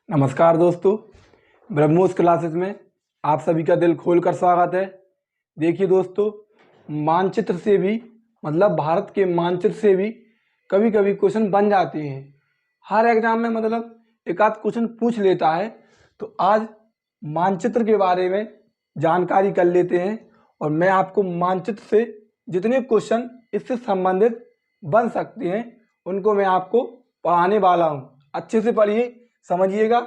नमस्कार दोस्तों, ब्रह्मोस क्लासेस में आप सभी का दिल खोलकर स्वागत है। देखिए दोस्तों, मानचित्र से भी मतलब भारत के मानचित्र से भी कभी कभी क्वेश्चन बन जाते हैं। हर एग्जाम में मतलब एक आध क्वेश्चन पूछ लेता है। तो आज मानचित्र के बारे में जानकारी कर लेते हैं और मैं आपको मानचित्र से जितने क्वेश्चन इससे संबंधित बन सकते हैं उनको मैं आपको पढ़ाने वाला हूँ। अच्छे से पढ़िए, समझिएगा।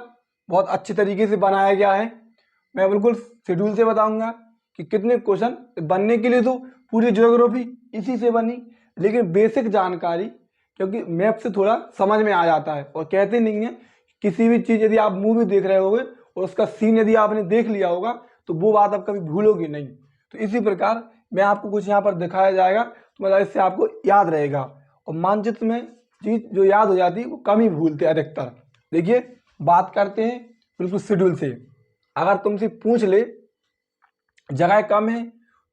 बहुत अच्छे तरीके से बनाया गया है। मैं बिल्कुल शेड्यूल से बताऊंगा कि कितने क्वेश्चन बनने के लिए तो पूरी ज्योग्राफी इसी से बनी, लेकिन बेसिक जानकारी क्योंकि मैप से थोड़ा समझ में आ जाता है। और कहते नहीं है किसी भी चीज़ यदि आप मूवी देख रहे होगे और उसका सीन यदि आपने देख लिया होगा तो वो बात आप कभी भूलोगे नहीं। तो इसी प्रकार मैं आपको कुछ यहाँ पर दिखाया जाएगा तो मतलब इससे आपको याद रहेगा। और मानचित्र में चीज़ जो याद हो जाती है वो कम ही भूलते अधिकतर। देखिए, बात करते हैं बिल्कुल शेड्यूल से। अगर तुमसे पूछ ले, जगह कम है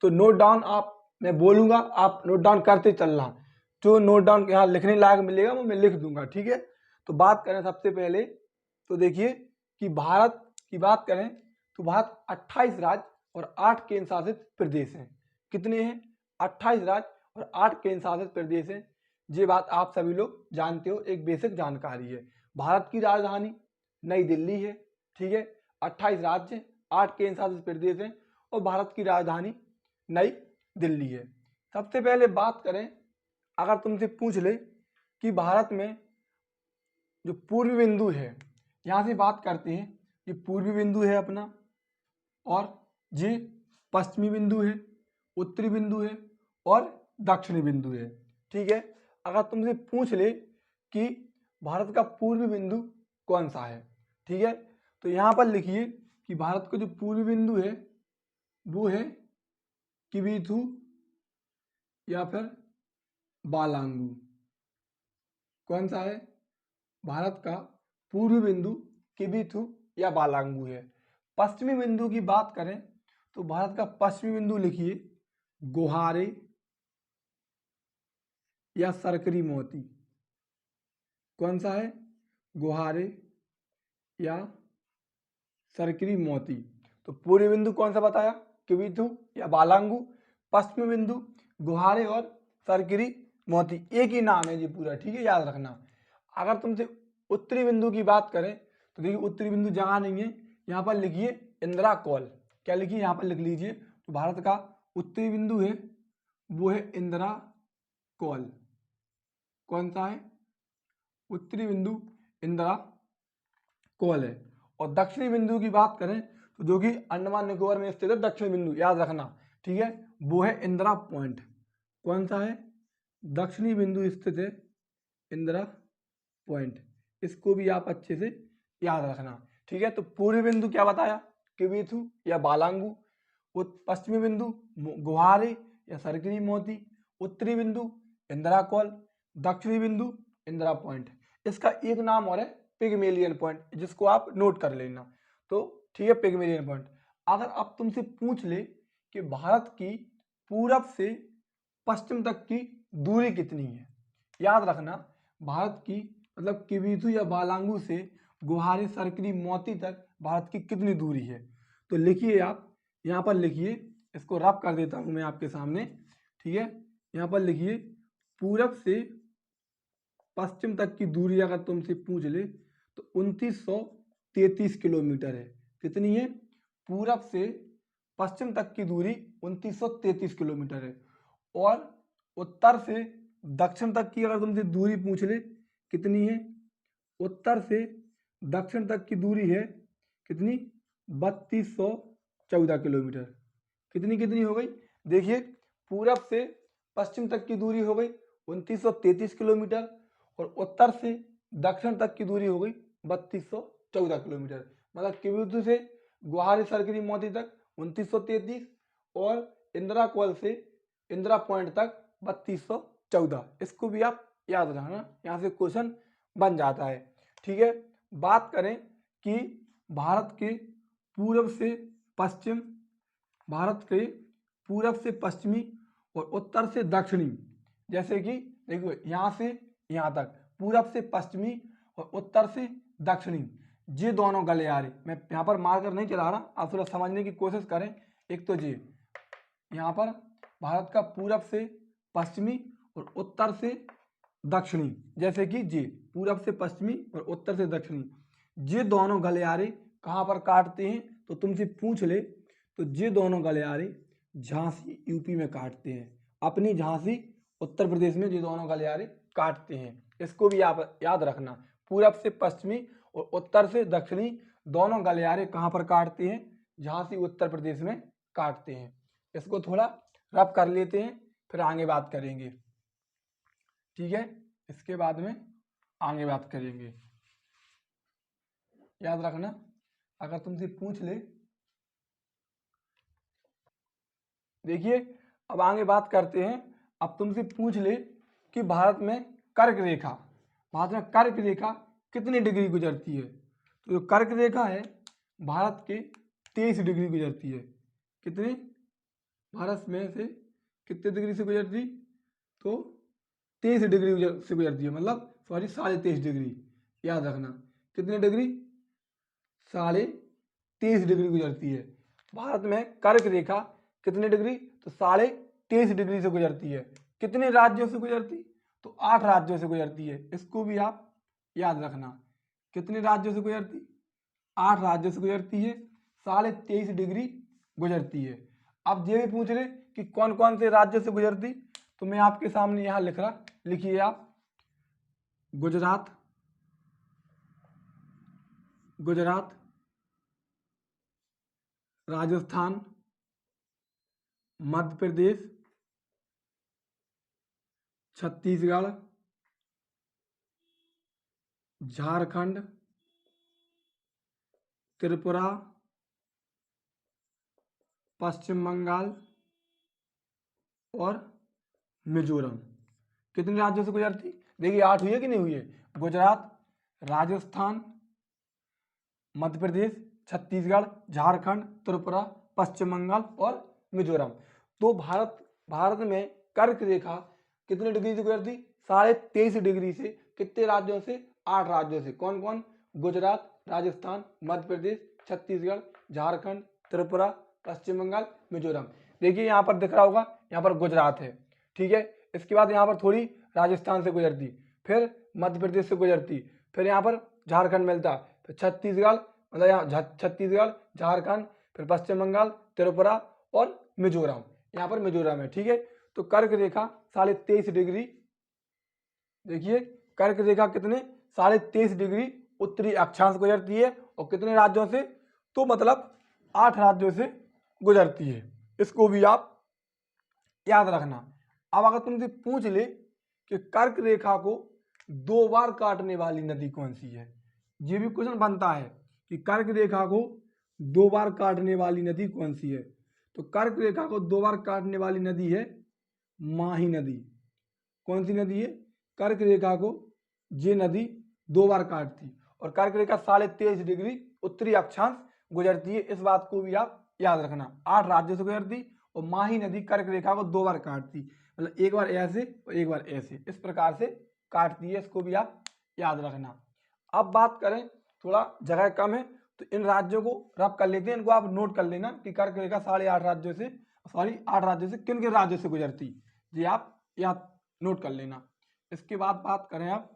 तो नोट डाउन, आप मैं बोलूंगा आप नोट डाउन करते चलना। जो नोट डाउन यहाँ लिखने लायक मिलेगा वो मैं लिख दूंगा, ठीक है। तो बात करें सबसे पहले, तो देखिए कि भारत की बात करें तो भारत 28 राज्य और 8 केंद्र शासित प्रदेश हैं। कितने हैं? 28 राज्य और 8 केंद्र शासित प्रदेश हैं। ये बात आप सभी लोग जानते हो, एक बेसिक जानकारी है। भारत की राजधानी नई दिल्ली है, ठीक है। 28 राज्य, 8 केंद्र शासित प्रदेश हैं और भारत की राजधानी नई दिल्ली है। सबसे पहले बात करें, अगर तुमसे पूछ ले कि भारत में जो पूर्वी बिंदु है, यहाँ से बात करते हैं, ये पूर्वी बिंदु है अपना, और ये पश्चिमी बिंदु है, उत्तरी बिंदु है और दक्षिणी बिंदु है, ठीक है। अगर तुमसे पूछ ले कि भारत का पूर्वी बिंदु कौन सा है, ठीक है, तो यहाँ पर लिखिए कि भारत का जो पूर्वी बिंदु है वो है किबिथु या फिर बालांगू। कौन सा है? भारत का पूर्वी बिंदु किबिथु या बालांगू है। पश्चिमी बिंदु की बात करें तो भारत का पश्चिमी बिंदु लिखिए गोहारे या सरकरी मोती। कौन सा है? गोहारे या सरकरी मोती। तो पूर्वी बिंदु कौन सा बताया? किबिथु या बालांगू। पश्चिमी बिंदु गोहारे और सरकरी मोती। एक ही नाम है जी पूरा, ठीक है, याद रखना। अगर तुमसे उत्तरी बिंदु की बात करें तो देखिए उत्तरी बिंदु जगह नहीं है, यहाँ पर लिखिए इंदिरा कौल। क्या लिखिए? यहाँ पर लिख लीजिए। तो भारत का उत्तरी बिंदु है वो है इंदिरा कौल। कौन सा है? उत्तरी बिंदु इंदिरा कौल है। और दक्षिणी बिंदु की बात करें तो जो कि अंडमान निकोबार में स्थित है दक्षिणी बिंदु, याद रखना, ठीक है, वो है इंदिरा पॉइंट। कौन सा है? दक्षिणी बिंदु स्थित है इंदिरा पॉइंट। इसको भी आप अच्छे से याद रखना, ठीक है। तो पूर्वी बिंदु क्या बताया? किबिथु या बालांगू। पश्चिमी बिंदु गुहारे या सरकरी मोती। उत्तरी बिंदु इंदिरा कौल। दक्षिणी बिंदु इंदिरा पॉइंट। इसका एक नाम और है पिगमेलियन पॉइंट, जिसको आप नोट कर लेना। तो ठीक है, पिगमेलियन पॉइंट। अगर अब तुमसे पूछ ले कि भारत की पूरब से पश्चिम तक की दूरी कितनी है, याद रखना, भारत की मतलब किबिथु या बालांगू से गुहारे सरकरी मोती तक भारत की कितनी दूरी है। तो लिखिए, आप यहाँ पर लिखिए, इसको रफ कर देता हूँ मैं आपके सामने, ठीक है। यहाँ पर लिखिए पूरब से पश्चिम तक की दूरी अगर तुमसे पूछ ले तो 2933 किलोमीटर है। कितनी है? पूरब से पश्चिम तक की दूरी 2933 किलोमीटर है। और उत्तर से दक्षिण तक की अगर तुमसे दूरी पूछ ले कितनी है? उत्तर से दक्षिण तक की दूरी है कितनी? 3214 किलोमीटर। कितनी कितनी हो गई? देखिए, पूरब से पश्चिम तक की दूरी हो गई 2933 किलोमीटर और उत्तर से दक्षिण तक की दूरी हो गई 3214 किलोमीटर। मतलब किबिथु से गुहारी सरकरी मोती तक 2933 और इंदिरा कौल से इंदिरा पॉइंट तक 3214। इसको भी आप याद रखना, यहाँ से क्वेश्चन बन जाता है, ठीक है। बात करें कि भारत के पूरब से पश्चिम, भारत के पूरब से पश्चिमी और उत्तर से दक्षिणी, जैसे कि देखो यहाँ से यहाँ तक पूरब से पश्चिमी और उत्तर से दक्षिणी, ये दोनों गलियारे, मैं यहाँ पर मार्कर नहीं चला रहा, आप थोड़ा समझने की कोशिश करें। एक तो ये यहाँ पर भारत का पूरब से पश्चिमी और उत्तर से दक्षिणी, जैसे कि ये पूरब से पश्चिमी और उत्तर से दक्षिणी, ये दोनों गलियारे कहाँ पर काटते हैं, तो तुमसे पूछ ले तो ये दोनों गलियारे झांसी यूपी में काटते हैं, अपनी झांसी उत्तर प्रदेश में ये दोनों गलियारे काटते हैं। इसको भी आप याद रखना, पूरब से पश्चिमी और उत्तर से दक्षिणी दोनों गलियारे कहाँ पर काटते हैं, झांसी उत्तर प्रदेश में काटते हैं। इसको थोड़ा रब कर लेते हैं, फिर आगे बात करेंगे, ठीक है। इसके बाद में आगे बात करेंगे, याद रखना। अगर तुमसे पूछ ले, देखिए अब आगे बात करते हैं। अब तुमसे पूछ ले कि भारत में कर्क रेखा कितनी डिग्री गुजरती है, तो जो कर्क रेखा है भारत के 23 डिग्री गुजरती है। कितने, भारत में से कितने डिग्री से गुजरती, तो 23 डिग्री से गुजरती है, मतलब सॉरी 23.5 डिग्री, याद रखना। कितने डिग्री, 23.5 डिग्री गुजरती है। भारत में कर्क रेखा कितने डिग्री, तो 23.5 डिग्री से गुजरती है। कितने राज्यों से गुजरती, तो 8 राज्यों से गुजरती है। इसको भी आप याद रखना, कितने राज्यों से गुजरती, 8 राज्यों से गुजरती है, 23.5 डिग्री गुजरती है। अब ये भी पूछ रहे कि कौन कौन से राज्यों से गुजरती, तो मैं आपके सामने यहाँ लिख रहा, लिखिए आप, गुजरात, राजस्थान, मध्य प्रदेश, छत्तीसगढ़, झारखंड, त्रिपुरा, पश्चिम बंगाल और मिजोरम। कितने राज्यों से गुजरती, देखिए 8 हुई है कि नहीं हुई है, गुजरात, राजस्थान, मध्य प्रदेश, छत्तीसगढ़, झारखंड, त्रिपुरा, पश्चिम बंगाल और मिजोरम। तो भारत में कर्क रेखा कितने डिग्री से गुजरती, 23.5 डिग्री से। कितने राज्यों से, 8 राज्यों से। कौन कौन, गुजरात, राजस्थान, मध्य प्रदेश, छत्तीसगढ़, झारखंड, त्रिपुरा, पश्चिम बंगाल, मिजोरम। देखिए यहाँ पर दिख रहा होगा, यहाँ पर गुजरात है, ठीक है। इसके बाद यहाँ पर थोड़ी राजस्थान से गुजरती, फिर मध्य प्रदेश से गुजरती, फिर यहाँ पर झारखंड मिलता, फिर छत्तीसगढ़, मतलब यहाँ छत्तीसगढ़, झारखंड, फिर पश्चिम बंगाल, त्रिपुरा और मिजोरम, यहाँ पर मिजोरम है, ठीक है। तो कर्क रेखा 23.5 डिग्री, देखिए कर्क रेखा कितने, 23.5 डिग्री उत्तरी अक्षांश गुजरती है, और कितने राज्यों से, तो मतलब 8 राज्यों से गुजरती है। इसको भी आप याद रखना। अब अगर तुमसे पूछ ले कि कर्क रेखा को 2 बार काटने वाली नदी कौन सी है, ये भी क्वेश्चन बनता है कि कर्क रेखा को 2 बार काटने वाली नदी कौन सी है, तो कर्क रेखा को 2 बार काटने वाली नदी है माही नदी। कौन सी नदी है, कर्क रेखा को ये नदी 2 बार काटती, और कर्क रेखा 23.5 डिग्री उत्तरी अक्षांश गुजरती है। इस बात को भी आप याद रखना, 8 राज्यों से गुजरती, और माही नदी कर्क रेखा को 2 बार काटती, मतलब एक बार ऐसे और एक बार ऐसे, इस प्रकार से काटती है। इसको भी आप याद रखना। अब बात करें, थोड़ा जगह कम है तो इन राज्यों को रब कर लेते हैं, इनको आप नोट कर लेना कि कर्क रेखा 8.5 राज्यों से, 8 राज्यों से किन किन राज्यों से गुजरती, ये आप याद नोट कर लेना। इसके बाद बात करें आप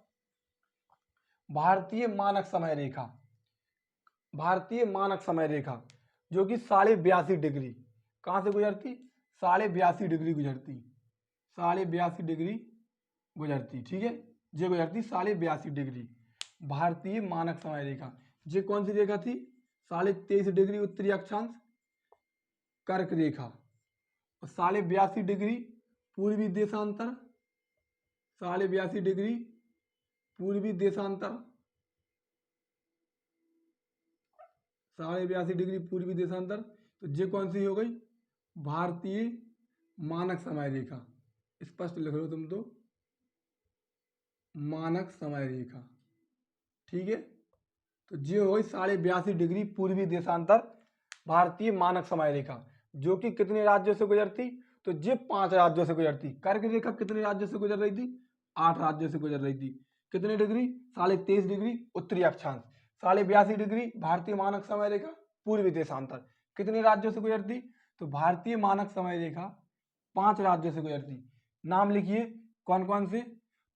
भारतीय मानक समय रेखा, भारतीय मानक समय रेखा जो कि 82.5 डिग्री, कहाँ से गुजरती, 82.5 डिग्री गुजरती, 82.5 डिग्री गुजरती, ठीक है। ये गुजरती 82.5 डिग्री भारतीय मानक समय रेखा। ये कौन सी रेखा थी, 23.5 डिग्री उत्तरी अक्षांश कर्क रेखा, और 82.5 डिग्री पूर्वी देशांतर, 82.5 डिग्री पूर्वी देशांतर, 82.5 डिग्री पूर्वी देशांतर। तो ये कौन सी हो गई, भारतीय मानक समय रेखा, स्पष्ट लिख लो तुम तो, मानक समय रेखा, ठीक है। तो ये हो गई 82.5 डिग्री पूर्वी देशांतर भारतीय मानक समय रेखा, जो कि कितने राज्यों से गुजरती, तो ये 5 राज्यों से गुजरती। कर्क रेखा कितने राज्यों से गुजर रही थी, 8 राज्यों से गुजर रही थी। कितने डिग्री, 23.5 डिग्री उत्तरी अक्षांश, 82.5 डिग्री भारतीय मानक समय रेखा पूर्वी देशांतर कितने राज्यों से गुजरती? तो भारतीय मानक समय रेखा 5 राज्यों से गुजरती। नाम लिखिए कौन कौन से?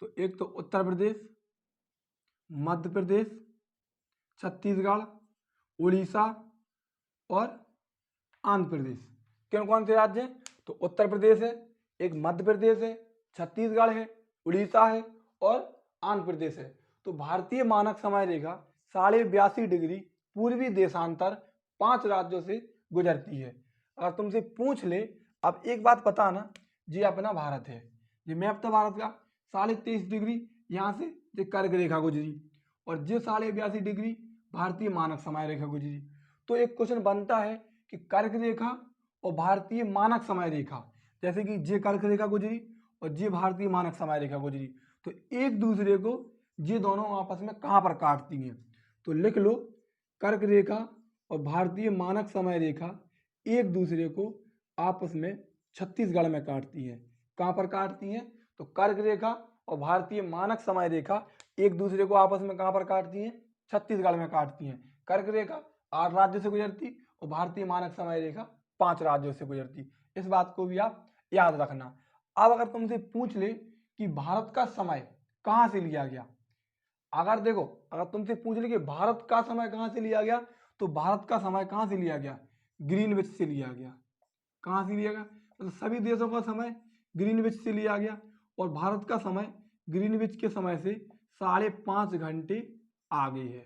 तो एक तो उत्तर प्रदेश, मध्य प्रदेश, छत्तीसगढ़, उड़ीसा और आंध्र प्रदेश। कौन कौन से राज्य हैं? तो उत्तर प्रदेश है, एक मध्य प्रदेश है, छत्तीसगढ़ है, उड़ीसा है और आंध्र प्रदेश है। तो भारतीय मानक समय रेखा 82.5 डिग्री पूर्वी देशांतर 5 राज्यों से गुजरती है। अगर तुमसे पूछ ले, अब एक बात पता ना, ये अपना भारत है, ये मैप था भारत का, 23.5 डिग्री यहाँ से ये कर्क रेखा गुजरी और ये 82.5 डिग्री भारतीय मानक समय रेखा गुजरी। तो एक क्वेश्चन बनता है कि कर्क रेखा और भारतीय मानक समय रेखा, जैसे कि जे कर्क रेखा गुजरी और जे भारतीय मानक समय रेखा गुजरी, तो एक दूसरे को ये दोनों आपस में कहाँ पर काटती हैं? तो लिख लो, कर्क रेखा और भारतीय मानक समय रेखा एक दूसरे को आपस में छत्तीसगढ़ में काटती है। कहाँ पर काटती हैं? तो कर्क रेखा और भारतीय मानक समय रेखा एक दूसरे को आपस में कहाँ पर काटती हैं? छत्तीसगढ़ में काटती हैं। कर्क रेखा 8 राज्यों से गुजरती और भारतीय मानक समय रेखा 5 राज्यों से गुजरती। इस बात को भी आप याद रखना। अब अगर तुमसे पूछ ले कि भारत का समय कहाँ से लिया गया, अगर देखो, अगर तुमसे पूछ ले कि भारत का समय कहाँ से लिया गया, तो भारत का समय कहाँ से लिया गया? ग्रीनविच से लिया गया। कहाँ से लिया गया? मतलब सभी देशों का समय ग्रीनविच से लिया गया और भारत का समय ग्रीनविच के समय से 5.5 घंटे आगे है।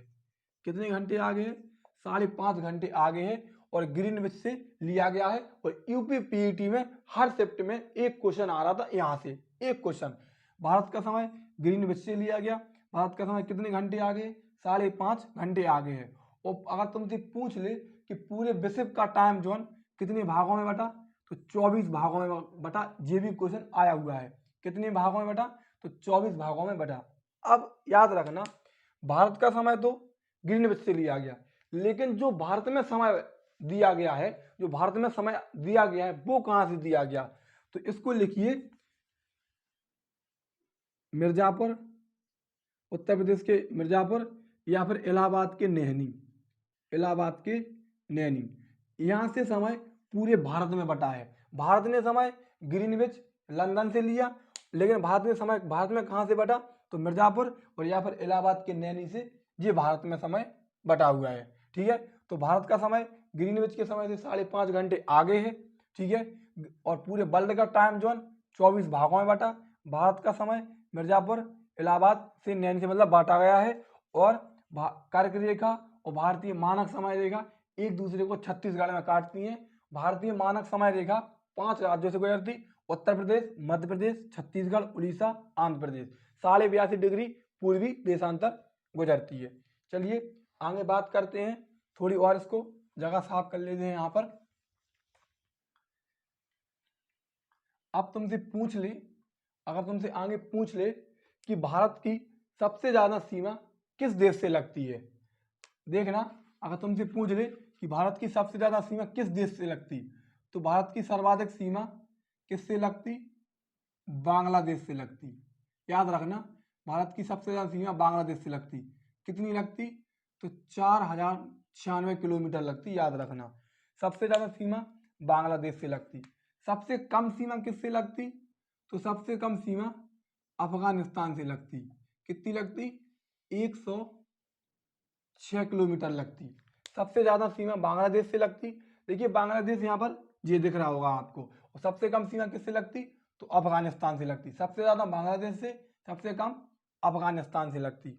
कितने घंटे आगे है? 5.5 घंटे आगे है और ग्रीनविच से लिया गया है। और यूपी पीईटी में हर शिफ्ट में एक क्वेश्चन आ रहा था, यहाँ से एक क्वेश्चन, भारत का समय ग्रीनविच से लिया गया, भारत का समय कितने घंटे आगे? 5.5 घंटे आगे है। और अगर तुमसे पूछ ले कि पूरे विश्व का टाइम जोन कितने भागों में बटा, तो 24 भागों में बटा। ये भी क्वेश्चन आया हुआ है, कितने भागों में बटा? तो 24 भागों में बटा। अब याद रखना, भारत का समय तो ग्रीनविच से लिया गया, लेकिन जो भारत में समय दिया गया है, जो भारत में समय दिया गया है वो कहां से दिया गया? तो इसको लिखिए मिर्जापुर, उत्तर प्रदेश के मिर्जापुर या फिर इलाहाबाद के नैनी, इलाहाबाद के नैनी। यहाँ से समय पूरे भारत में बटा है। भारत ने समय ग्रीनविच लंदन से लिया, लेकिन भारत ने समय भारत में कहाँ से बटा? तो मिर्जापुर और या फिर इलाहाबाद के नैनी से ये भारत में समय बटा हुआ है। ठीक है, तो भारत का समय ग्रीनविच के समय से 5.5 घंटे आगे है। ठीक है, और पूरे वर्ल्ड का टाइम जोन 24 भागों में बटा। भारत का समय मिर्जापुर इलाहाबाद से नैनी से मतलब बांटा गया है। और कर्क रेखा और भारतीय मानक समय रेखा एक दूसरे को छत्तीसगढ़ में काटती हैं। भारतीय मानक समय रेखा 5 राज्यों से गुजरती, उत्तर प्रदेश, मध्य प्रदेश, छत्तीसगढ़, उड़ीसा, आंध्र प्रदेश। 82.5 डिग्री पूर्वी देशांतर गुजरती है। चलिए आगे बात करते हैं, थोड़ी और इसको जगह साफ कर लेते हैं यहाँ पर। अब तुमसे पूछ ले, अगर तुमसे आगे पूछ ले कि भारत की सबसे ज्यादा सीमा किस देश से लगती है, देखना, अगर तुमसे पूछ ले कि भारत की सबसे ज्यादा सीमा किस देश से लगती, तो भारत की सर्वाधिक सीमा किससे लगती? बांग्लादेश से लगती। याद रखना, भारत की सबसे ज्यादा सीमा बांग्लादेश से लगती। कितनी लगती? तो 4096 किलोमीटर लगती। याद रखना, सबसे ज्यादा सीमा बांग्लादेश से लगती। सबसे कम सीमा किससे लगती? तो सबसे कम सीमा अफगानिस्तान से लगती। कितनी लगती? 106 किलोमीटर लगती। सबसे ज्यादा सीमा बांग्लादेश से लगती। देखिए बांग्लादेश यहाँ पर ये दिख रहा होगा आपको। और सबसे कम सीमा किससे लगती? तो अफगानिस्तान से लगती। सबसे ज्यादा बांग्लादेश से, सबसे कम अफगानिस्तान से लगती।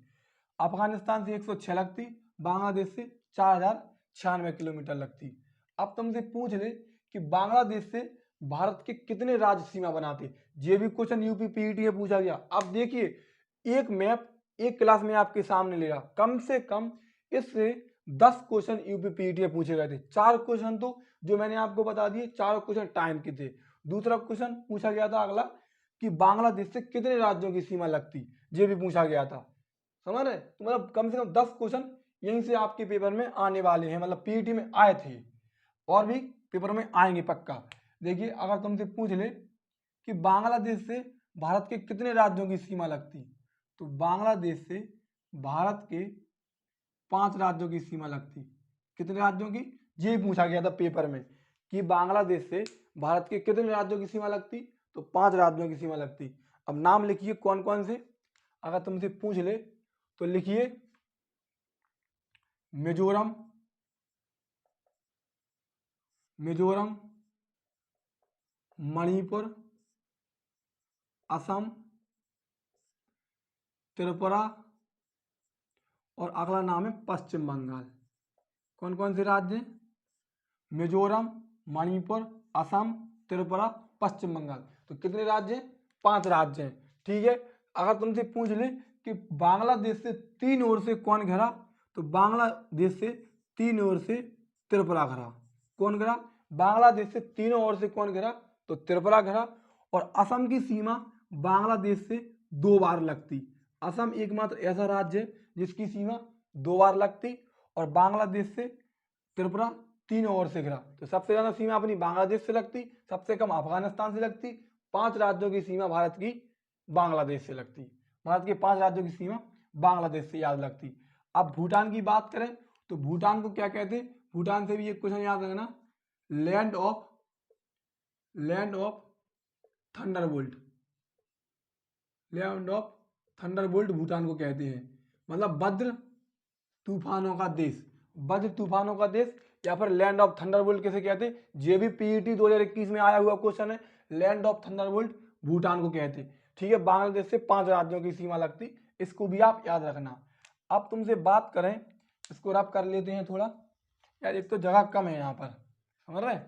अफगानिस्तान से 106 लगती, बांग्लादेश से 4096 किलोमीटर लगती। अब तुमसे पूछ ले कि बांग्लादेश से भारत के कितने राज्य सीमा बनाते, ये भी क्वेश्चन यूपी पीईटी में पूछा गया। अब देखिए, एक मैप एक क्लास में आपके सामने ले रहा, कम से कम इससे 10 क्वेश्चन यूपी पीईटी में पूछे गए थे। 4 क्वेश्चन तो जो मैंने आपको बता दिए, 4 क्वेश्चन टाइम के थे। दूसरा क्वेश्चन पूछा गया था अगला कि बांग्लादेश से कितने राज्यों की सीमा लगती, ये भी पूछा गया था। समझ रहे? तो मतलब कम से कम 10 क्वेश्चन यहीं से आपके पेपर में आने वाले हैं, मतलब पीईटी में आए थे और भी पेपर में आएंगे पक्का। देखिए अगर तुमसे पूछ ले कि बांग्लादेश से भारत के कितने राज्यों की सीमा लगती, तो बांग्लादेश से भारत के 5 राज्यों की सीमा लगती। कितने राज्यों की? ये पूछा गया था पेपर में कि बांग्लादेश से भारत के कितने राज्यों की सीमा लगती, तो 5 राज्यों की सीमा लगती। अब नाम लिखिए कौन कौन से, अगर तुमसे पूछ ले तो लिखिए मिजोरम, मिजोरम, मणिपुर, असम, त्रिपुरा और अगला नाम है पश्चिम बंगाल। कौन कौन से राज्य हैं? मिजोरम, मणिपुर, असम, त्रिपुरा, पश्चिम बंगाल। तो कितने राज्य हैं? 5 राज्य हैं। ठीक है। अगर तुमसे पूछ ले कि बांग्लादेश से 3 ओर से कौन घिरा, तो बांग्लादेश से 3 ओर से त्रिपुरा घिरा। कौन घिरा? बांग्लादेश से तीनों ओर से कौन घिरा? तो त्रिपुरा घिरा। और असम की सीमा बांग्लादेश से 2 बार लगती। असम एकमात्र ऐसा राज्य है जिसकी सीमा 2 बार लगती, और बांग्लादेश से त्रिपुरा तीनों ओर से घिरा। तो सबसे ज्यादा सीमा अपनी बांग्लादेश से लगती, सबसे कम अफगानिस्तान से लगती। 5 राज्यों की सीमा भारत की बांग्लादेश से लगती। भारत के 5 राज्यों की सीमा बांग्लादेश से याद लगती। अब भूटान की बात करें तो भूटान को क्या कहते हैं? भूटान से भी एक क्वेश्चन याद रखना, land of Thunderbolt. Land of Thunderbolt Bhutan को कहते हैं, मतलब वज्र तूफानों का देश। वज्र तूफानों का देश या फिर लैंड ऑफ थंडरबोल्ट किसे कहते हैं? ये भी पीईटी 2021 में आया हुआ क्वेश्चन है। लैंड ऑफ थंडरबोल्ट भूटान को कहते हैं। ठीक है। बांग्लादेश से 5 राज्यों की सीमा लगती, इसको भी आप याद रखना। अब तुमसे बात करें, इसको रब कर लेते हैं थोड़ा, यार एक तो जगह कम है यहाँ पर, समझ रहे,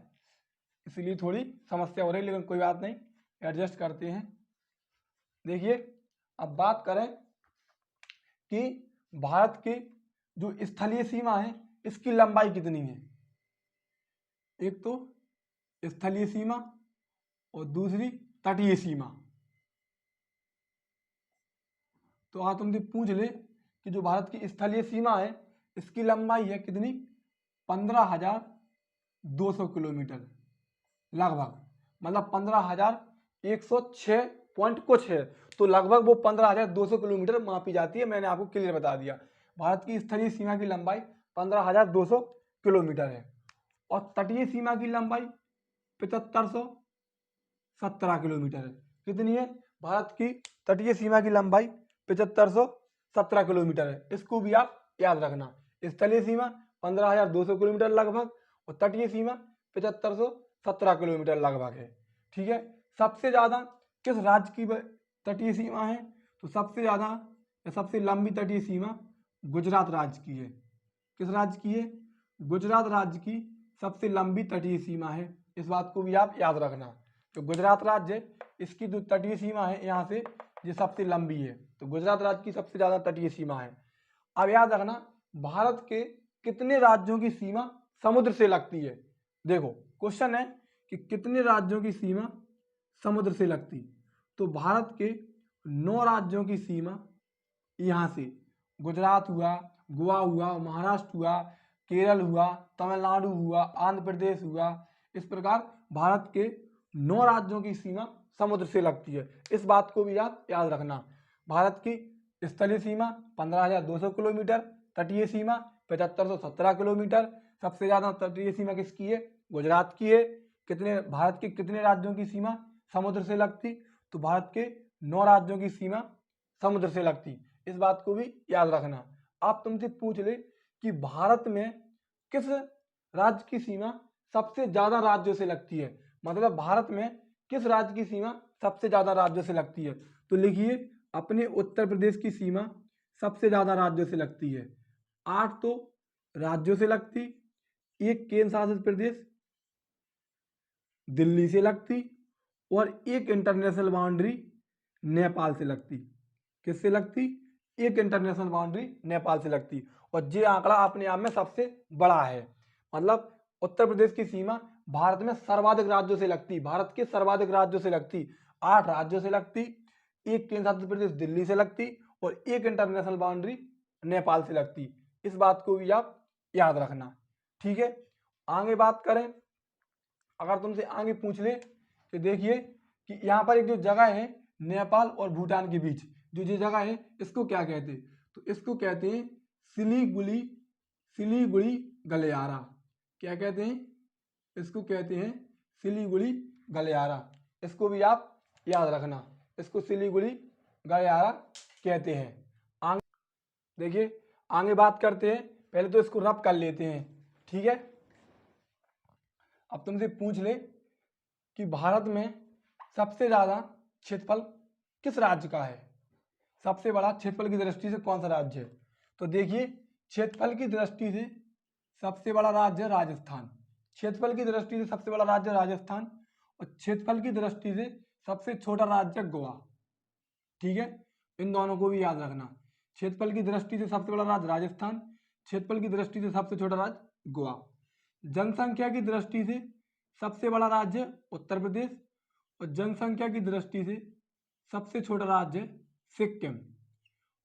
इसलिए थोड़ी समस्या हो रही है, लेकिन कोई बात नहीं, एडजस्ट करते हैं। देखिए, अब बात करें कि भारत की जो स्थलीय सीमा है इसकी लंबाई कितनी है। एक तो स्थलीय सीमा और दूसरी तटीय सीमा। तो आज तुमसे पूछ ले कि जो भारत की स्थलीय सीमा है इसकी लंबाई है कितनी? 15,200 किलोमीटर लगभग, मतलब 15,106 पॉइंट कुछ है, तो लगभग वो 15,200 किलोमीटर मापी जाती है। मैंने आपको क्लियर बता दिया। भारत की स्थलीय सीमा की लंबाई 15,200 किलोमीटर है, और तटीय सीमा की लंबाई 7517 किलोमीटर है। कितनी है? भारत की तटीय सीमा की लंबाई 7517 किलोमीटर है। इसको भी आप याद रखना। स्थलीय सीमा 15,200 किलोमीटर लगभग, और तटीय सीमा 7517 किलोमीटर लगभग है। ठीक है। सबसे ज्यादा किस राज्य की तटीय सीमा है? तो सबसे ज्यादा या सबसे लंबी तटीय सीमा गुजरात राज्य की है। किस राज्य की है? गुजरात राज्य की सबसे लंबी तटीय सीमा है। इस बात को भी आप याद रखना। तो गुजरात राज्य, इसकी जो तटीय सीमा है यहाँ से ये सबसे लंबी है, तो गुजरात राज्य की सबसे ज्यादा तटीय सीमा है। अब याद रखना, भारत के कितने राज्यों की सीमा समुद्र से लगती है। देखो क्वेश्चन है कि कितने राज्यों की सीमा समुद्र से लगती, तो भारत के 9 राज्यों की सीमा यहाँ से, गुजरात हुआ, गोवा हुआ, महाराष्ट्र हुआ, केरल हुआ, तमिलनाडु हुआ, आंध्र प्रदेश हुआ, इस प्रकार भारत के 9 राज्यों की सीमा समुद्र से लगती है। इस बात को भी आप याद रखना। भारत की स्थलीय सीमा 15,200 किलोमीटर, तटीय सीमा 7517 किलोमीटर। सबसे ज्यादा तटीय सीमा किसकी है? गुजरात की है। कितने भारत के कितने राज्यों की सीमा समुद्र से लगती? तो भारत के 9 राज्यों की सीमा समुद्र से लगती। इस बात को भी याद रखना। आप तुमसे पूछ ले कि भारत में किस राज्य की सीमा सबसे ज्यादा राज्यों से लगती है, मतलब भारत में किस राज्य की सीमा सबसे ज्यादा राज्यों से लगती है, तो लिखिए अपने उत्तर प्रदेश की सीमा सबसे ज्यादा राज्यों से लगती है। 8 तो राज्यों से लगती, 1 केंद्र शासित प्रदेश दिल्ली से लगती, और 1 इंटरनेशनल बाउंड्री नेपाल से लगती। किससे लगती? 1 इंटरनेशनल बाउंड्री नेपाल से लगती। और ये आंकड़ा अपने आप में सबसे बड़ा है, मतलब उत्तर प्रदेश की सीमा भारत में सर्वाधिक राज्यों से लगती, भारत के सर्वाधिक राज्यों से लगती। 8 राज्यों से लगती, 1 केंद्र शासित प्रदेश दिल्ली से लगती, और 1 इंटरनेशनल बाउंड्री नेपाल से लगती। इस बात को भी आप याद रखना। ठीक है। आगे बात करें, अगर तुमसे आगे पूछ ले कि देखिए कि यहाँ पर एक जो जगह है नेपाल और भूटान के बीच, जो ये जगह है इसको क्या कहते हैं, तो इसको कहते हैं सिलीगुड़ी, सिलीगुड़ी गलियारा। क्या कहते हैं? इसको कहते हैं सिलीगुड़ी गलियारा। इसको भी आप याद रखना, इसको सिलीगुड़ी गलियारा कहते हैं। आगे देखिए, आगे बात करते हैं। पहले तो इसको रब कर लेते हैं, ठीक है। अब तुमसे पूछ ले कि भारत में सबसे ज्यादा क्षेत्रफल किस राज्य का है? सबसे बड़ा क्षेत्रफल की दृष्टि से कौन सा राज्य है? तो देखिए, क्षेत्रफल की दृष्टि से सबसे बड़ा राज्य है राजस्थान। क्षेत्रफल की दृष्टि से सबसे बड़ा राज्य राजस्थान, और क्षेत्रफल की दृष्टि से सबसे छोटा राज्य गोवा, ठीक है। इन दोनों को भी याद रखना। क्षेत्रफल की दृष्टि से सबसे बड़ा राज्य राजस्थान, क्षेत्रफल की दृष्टि से सबसे छोटा राज्य गोवा। जनसंख्या की दृष्टि से सबसे बड़ा राज्य उत्तर प्रदेश, और जनसंख्या की दृष्टि से सबसे छोटा राज्य है सिक्किम।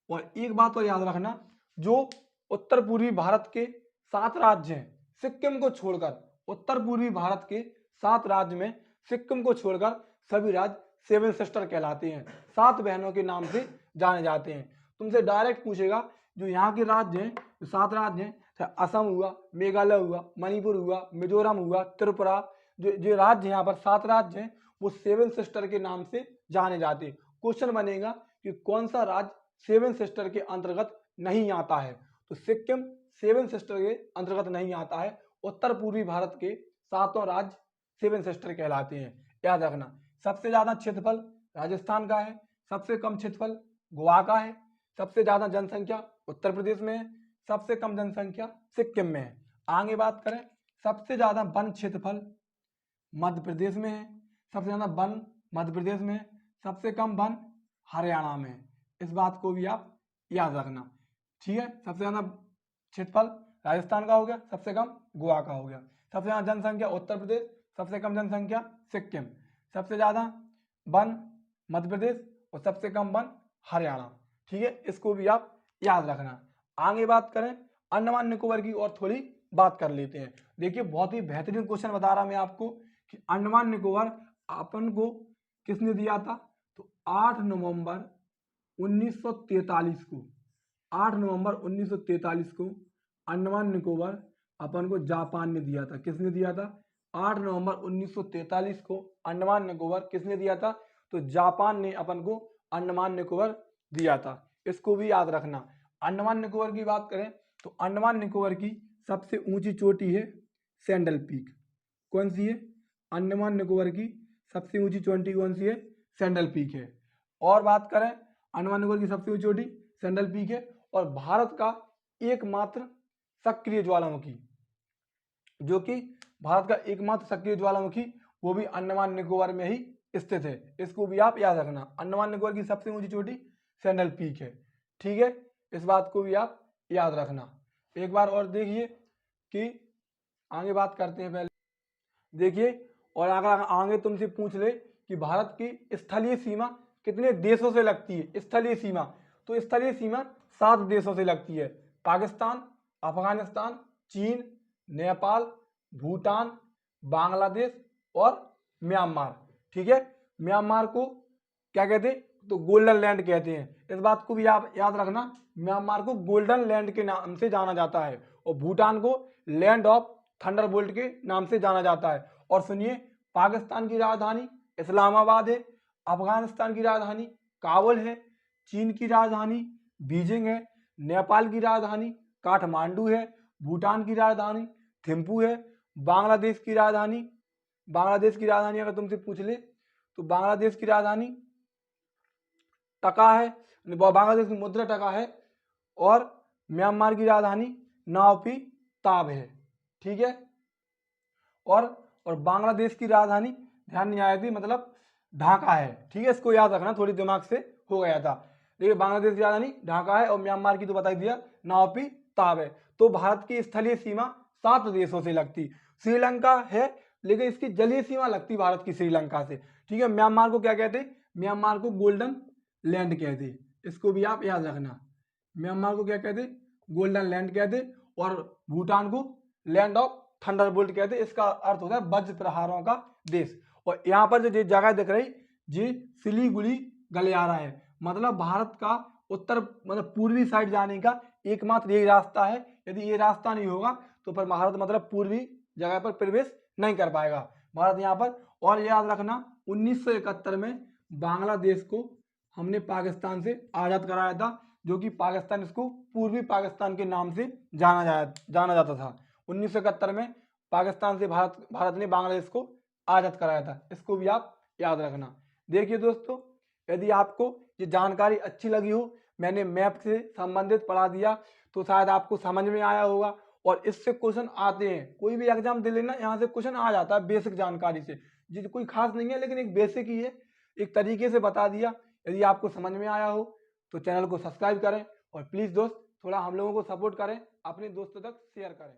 और एक बात और याद रखना, जो उत्तर पूर्वी भारत के 7 राज्य हैं, सिक्किम को छोड़कर, उत्तर पूर्वी भारत के 7 राज्य में सिक्किम को छोड़कर सभी राज्य 7 सिस्टर कहलाते हैं, 7 बहनों के नाम से जाने जाते हैं। तुमसे डायरेक्ट पूछेगा जो यहाँ के राज्य हैं, जो 7 राज्य हैं, असम हुआ, मेघालय हुआ, मणिपुर हुआ, मिजोरम हुआ, त्रिपुरा, जो राज्य यहाँ पर 7 राज्य हैं, वो 7 सिस्टर के नाम से जाने जाते हैं। क्वेश्चन बनेगा कि कौन सा राज्य 7 सिस्टर के अंतर्गत नहीं आता है? तो सिक्किम 7 सिस्टर के अंतर्गत नहीं आता है। उत्तर पूर्वी भारत के 7 राज्य 7 सिस्टर कहलाते हैं, याद रखना। सबसे ज्यादा क्षेत्रफल राजस्थान का है, सबसे कम क्षेत्रफल गोवा का है, सबसे ज्यादा जनसंख्या उत्तर प्रदेश में है, सबसे कम जनसंख्या सिक्किम में है। आगे बात करें, सबसे ज्यादा वन क्षेत्रफल मध्य प्रदेश में है, सबसे ज्यादा वन मध्य प्रदेश में है, सबसे कम वन हरियाणा में है। इस बात को भी आप याद रखना, ठीक है। सबसे ज्यादा क्षेत्रफल राजस्थान का हो गया, सबसे कम गोवा का हो गया, सबसे ज्यादा जनसंख्या उत्तर प्रदेश, सबसे कम जनसंख्या सिक्किम, सबसे ज्यादा वन मध्य प्रदेश और सबसे कम वन हरियाणा, ठीक है। इसको भी आप याद रखना। आगे बात करें, अंडमान निकोबार की और थोड़ी बात कर लेते हैं। देखिए, बहुत ही बेहतरीन क्वेश्चन बता रहा मैं आपको कि अंडमान निकोबार अपन को किसने दिया था? तो 8 नवंबर 1943 को, 8 नवंबर 1943 को अंडमान निकोबार अपन को जापान ने दिया था। किसने दिया था? 8 नवंबर 1943 को अंडमान निकोबार किसने दिया था? तो जापान ने अपन को अंडमान निकोबार दिया था। इसको भी याद रखना। अंडमान निकोबार की बात करें तो अंडमान निकोबार की सबसे ऊंची चोटी है सैंडल पीक। कौन सी है? अंडमान निकोबार की सबसे ऊंची चोटी कौन सी है? सैंडल पीक है। और बात करें, अंडमान निकोबार की सबसे ऊंची चोटी सैंडल पीक है। और भारत का एकमात्र सक्रिय ज्वालामुखी, जो कि भारत का एकमात्र सक्रिय ज्वालामुखी, वो भी अंडमान निकोबार में ही स्थित है। इसको भी आप याद रखना। अंडमान निकोबार की सबसे ऊंची चोटी सैंडल पीक है, ठीक है। इस बात को भी आप याद रखना। एक बार और देखिए कि आगे बात करते हैं। पहले देखिए, और अगर आगे तुमसे पूछ ले कि भारत की स्थलीय सीमा कितने देशों से लगती है, स्थलीय सीमा, तो स्थलीय सीमा 7 देशों से लगती है। पाकिस्तान, अफगानिस्तान, चीन, नेपाल, भूटान, बांग्लादेश और म्यांमार, ठीक है। म्यांमार को क्या कहते हैं? तो गोल्डन लैंड कहते हैं। इस बात को भी आप याद रखना। म्यांमार को गोल्डन लैंड के नाम से जाना जाता है, और भूटान को लैंड ऑफ थंडरबोल्ट के नाम से जाना जाता है। और सुनिए, पाकिस्तान की राजधानी इस्लामाबाद है, अफगानिस्तान की राजधानी काबुल है, चीन की राजधानी बीजिंग है, नेपाल की राजधानी काठमांडू है, भूटान की राजधानी थिम्पू है, बांग्लादेश की राजधानी अगर तुमसे पूछ ले तो बांग्लादेश की राजधानी टका है, बांग्लादेश की मुद्रा टका है। और म्यांमार की राजधानी नाओपी ताब है, ठीक है। और बांग्लादेश की राजधानी ध्यान नहीं आया थी, मतलब ढाका है, ठीक है। इसको याद रखना, थोड़ी दिमाग से हो गया था। देखिए, बांग्लादेश की राजधानी ढाका है और म्यांमार की तो बता दिया नाओपी ताब है। तो भारत की स्थलीय सीमा 7 देशों से लगती। श्रीलंका है, लेकिन इसकी जलीय सीमा लगती भारत की श्रीलंका से, ठीक है। म्यांमार को क्या कहते? म्यांमार को गोल्डन लैंड कहते। इसको भी आप याद रखना। म्यांमार को क्या कहते? गोल्डन लैंड कहते। और भूटान को लैंड ऑफ थंडरबोल्ट कहते। इसका अर्थ होता है वज्र प्रहारों का देश। और यहाँ पर जो जगह दिख रही जी सिलीगुड़ी गलियारा है, मतलब भारत का उत्तर मतलब पूर्वी साइड जाने का एकमात्र यही रास्ता है। यदि ये रास्ता नहीं होगा तो फिर भारत मतलब पूर्वी जगह पर प्रवेश नहीं कर पाएगा भारत यहाँ पर। और याद रखना 1971 में बांग्लादेश को हमने पाकिस्तान से आज़ाद कराया था, जो कि पाकिस्तान इसको पूर्वी पाकिस्तान के नाम से जाना जाता था। 1971 में पाकिस्तान से भारत ने बांग्लादेश को आज़ाद कराया था, इसको भी आप याद रखना। देखिए दोस्तों, यदि आपको ये जानकारी अच्छी लगी हो, मैंने मैप से संबंधित पढ़ा दिया, तो शायद आपको समझ में आया होगा। और इससे क्वेश्चन आते हैं, कोई भी एग्जाम दे लेना, यहाँ से क्वेश्चन आ जाता है बेसिक जानकारी से, जिस कोई खास नहीं है लेकिन एक बेसिक ही है, एक तरीके से बता दिया। यदि आपको समझ में आया हो तो चैनल को सब्सक्राइब करें और प्लीज़ दोस्त थोड़ा हम लोगों को सपोर्ट करें, अपने दोस्तों तक शेयर करें।